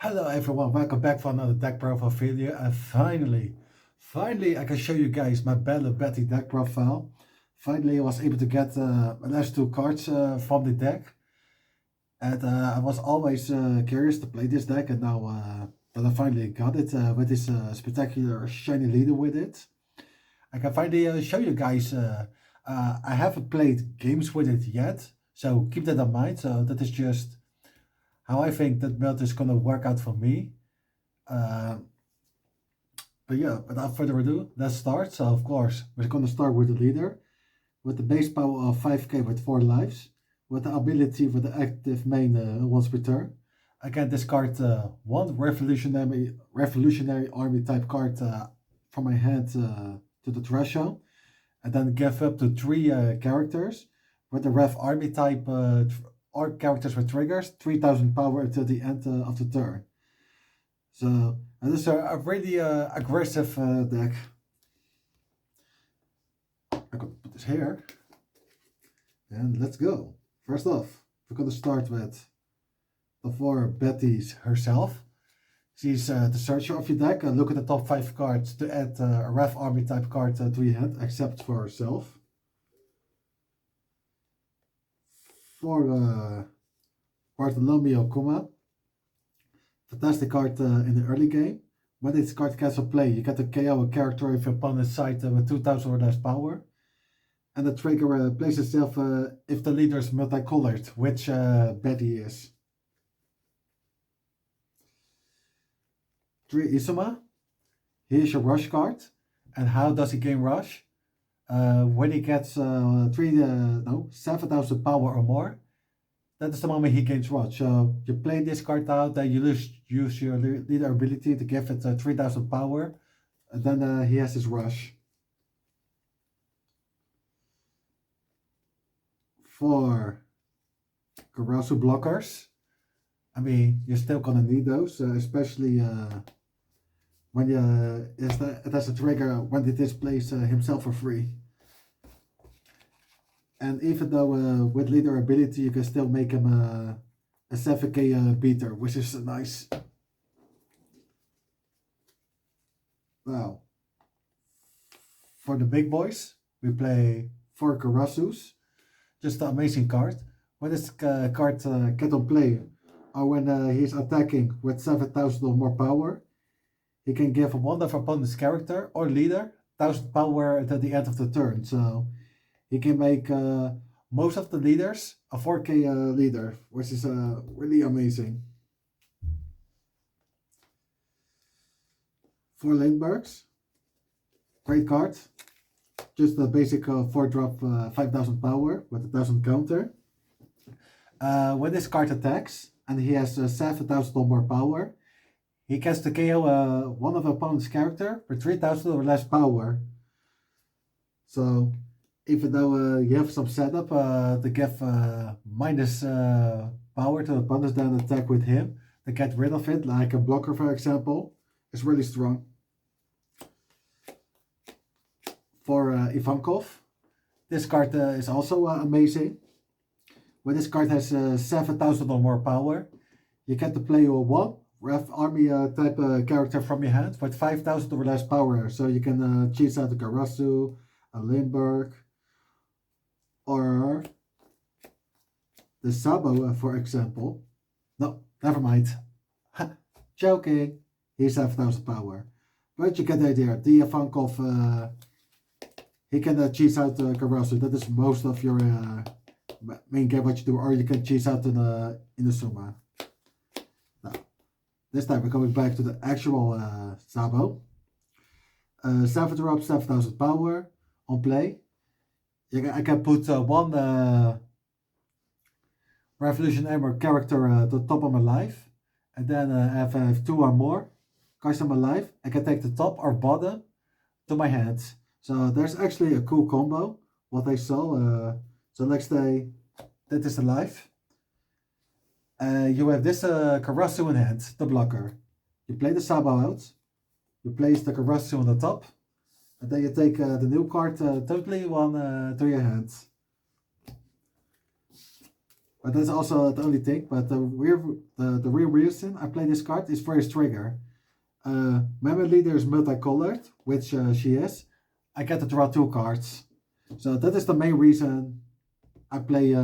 Hello everyone, welcome back for another deck profile video, and finally I can show you guys my Belo deck profile. Finally I was able to get my last two cards from the deck, and I was always curious to play this deck, and now but I finally got it with this spectacular shiny leader with it. I can finally show you guys, I haven't played games with it yet, so keep that in mind. So that is just how I think that build is gonna work out for me. Uh, but yeah, without further ado, let's start. So of course, we're gonna start with the leader, with the base power of 5k with 4 lives, with the ability for the active main once per turn. I can discard one revolutionary army type card from my hand to the threshold, and then give up to 3 characters with the Rev army type or characters with triggers, 3000 power until the end of the turn. So this is a really aggressive deck. I'm gonna put this here, and let's go. First off, we're gonna start with the 4 Betty's herself. She's the searcher of your deck. Look at the top 5 cards to add a Rev army type card to your hand, except for herself. For Bartolomeo Kuma, fantastic card in the early game. When this card gets a play, you get to KO a character if your opponent's side with 2000 or less power. And the trigger plays itself if the leader is multicolored, which Betty is. 3 Isuma. Here's your rush card. And how does he gain rush? When he gets 7,000 power or more, that is the moment he gains rush. So you play this card out, then you use your leader ability to give it 3000 power, and then he has his rush. For Karasu blockers, I mean, you're still gonna need those, especially when it has a trigger when it displays himself for free. And even though with leader ability you can still make him a 7k beater, which is nice. Now, for the big boys, we play 4 Karasus. Just an amazing card. When this card get on play, or when he's attacking with 7000 or more power, he can give one of opponent's character or leader 1000 power at the end of the turn. So he can make most of the leaders a 4k leader, which is really amazing. For Lindberghs, great card. Just a basic 4-drop 5000 power with 1000 counter. When this card attacks and he has 7000 or more power, he gets to KO one of the opponent's character with 3000 or less power. So even though you have some setup to give minus power to the opponents, then attack with him to get rid of it, like a blocker for example, is really strong. For Ivankov, this card is also amazing. When this card has 7000 or more power, you get to play one Rev army type character from your hand with 5000 or less power. So you can choose out a Karasu, a Lindbergh, or the Sabo, for example. No, never mind. Joking. He's 7000 power. But you get the idea. The Ivankov, he can cheese out Karasu. That is most of your main game what you do, or you can cheese out in the Suma. Now, this time we're coming back to the actual Sabo. 7 drop, 7000 power on play. I can put one revolutionary character at the top of my life, and then if I have 2 or more cards on my life, I can take the top or bottom to my hands. So there's actually a cool combo, what I saw. So let's say that is the life. You have this Karasu in hand, the blocker. You play the Sabo out, you place the Karasu on the top, and then you take the new card totally one to your hand. But that's also the only thing. But the real reason I play this card is for his trigger. Memory Leader is multicolored, which she is. I get to draw 2 cards. So that is the main reason I play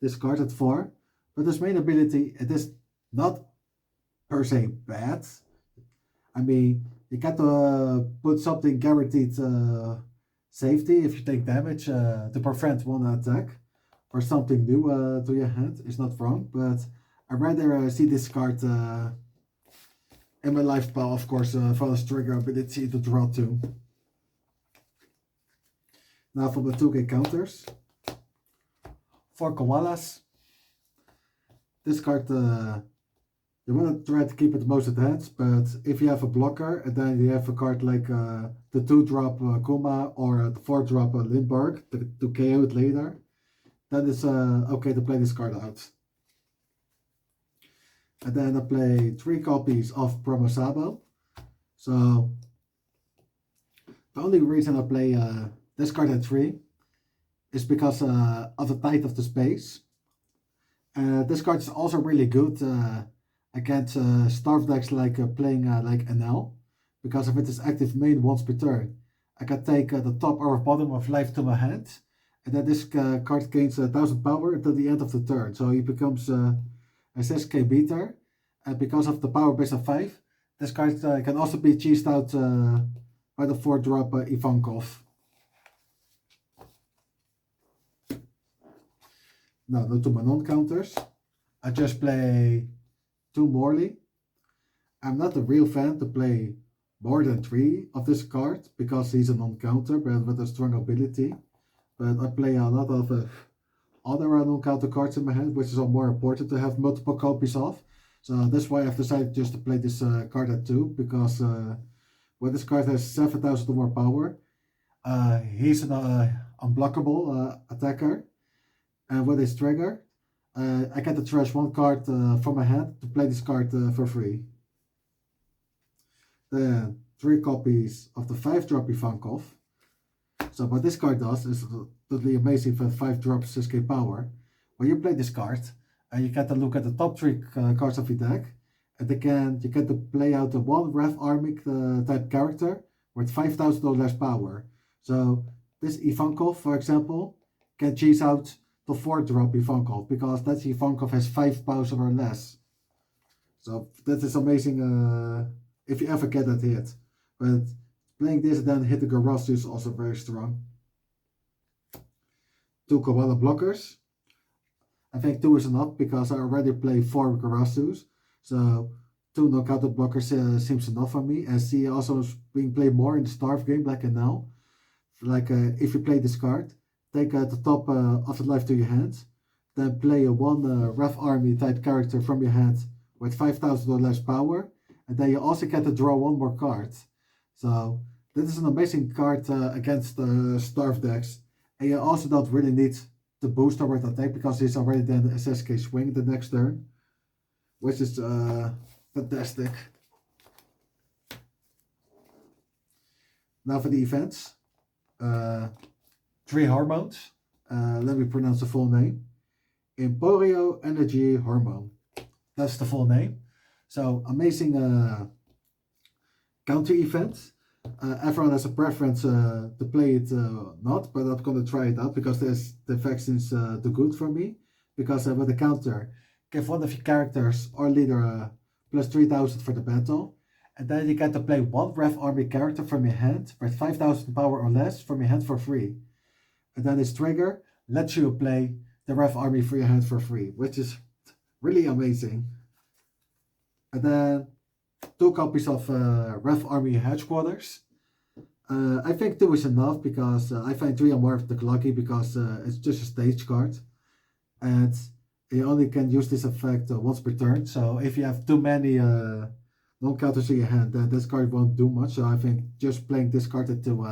this card at 4. But this main ability, it is not per se bad. I mean, you get to put something guaranteed safety if you take damage to prevent one attack. Or something new to your hand is not wrong, but I'd rather see this card in my life pile, of course, for this trigger ability to draw 2. Now for the 2K counters. For koalas, this card, you want to try to keep it most advanced, but if you have a blocker and then you have a card like the 2-drop Kuma or the 4-drop Lindbergh to KO it later, then it's okay to play this card out. And then I play 3 copies of Promo Sabo. So the only reason I play this card at 3 is because of the Tide of the Space. This card is also really good against Starve decks like playing like NL, because if it is active main once per turn, I can take the top or bottom of life to my hand, and then this card gains 1000 power until the end of the turn, so he becomes a 6k beater, and because of the power base of 5, this card can also be cheesed out by the 4-drop Ivankov. Now to my non-counters. I just play 2 Morley. I'm not a real fan to play more than 3 of this card because he's a non-counter but with a strong ability. But I play a lot of other non-counter cards in my hand, which is more important to have multiple copies of. So that's why I've decided just to play this card at 2, because when this card has 7000 or more power, he's an unblockable attacker. And with his trigger, I get to trash 1 card from my hand to play this card for free. Then 3 copies of the 5-drop Ivankov. So what this card does is totally amazing for 5 drops 6k power. When you play this card, you get to look at the top 3 cards of your deck, and again you get to play out the 1 Ref Army type character with 5000 or less power. So this Ivankov, for example, can cheese out the 4-drop Ivankov, because that Ivankov has 5 power or less. So that is amazing if you ever get that hit. But playing this and then hitting Garasu is also very strong. 2 Koala blockers. I think 2 is enough because I already play 4 Garasus. So 2 knockout blockers seems enough for me. And see also being played more in the Starve game like now. Like if you play this card, take the top of the life to your hand, then play a 1 Ref Army type character from your hand with 5000 or less power, and then you also get to draw 1 more card. So this is an amazing card against Starve decks, and you also don't really need the booster with attack because he's already then a 6k swing the next turn, which is fantastic. Now for the events. 3 hormones. Let me pronounce the full name. Emporio Energy Hormone. That's the full name. So amazing counter event. Everyone has a preference to play it not, but I'm gonna try it out because the vaccine's too good for me. Because with the counter, give one of your characters or leader plus 3000 for the battle. And then you get to play 1 Ref Army character from your hand with 5000 power or less from your hand for free. And then this trigger lets you play the Ref Army for your hand for free, which is really amazing. And then 2 copies of Ref Army Headquarters. I think 2 is enough because I find 3 are more of the lucky because it's just a stage card. And you only can use this effect once per turn. So if you have too many non-counters in your hand, then this card won't do much. So I think just playing this card at 2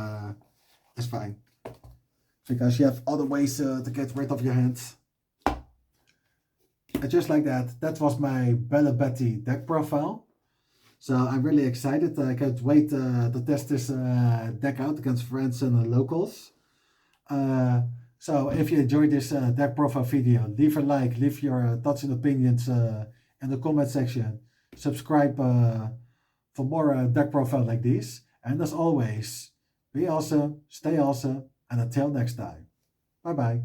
is fine. Because you have other ways to get rid of your hands. And just like that, that was my Belo deck profile. So I'm really excited. I can't wait to test this deck out against friends and locals. So if you enjoyed this deck profile video, leave a like, leave your thoughts and opinions in the comment section. Subscribe for more deck profile like these. And as always, be awesome, stay awesome, and until next time. Bye bye.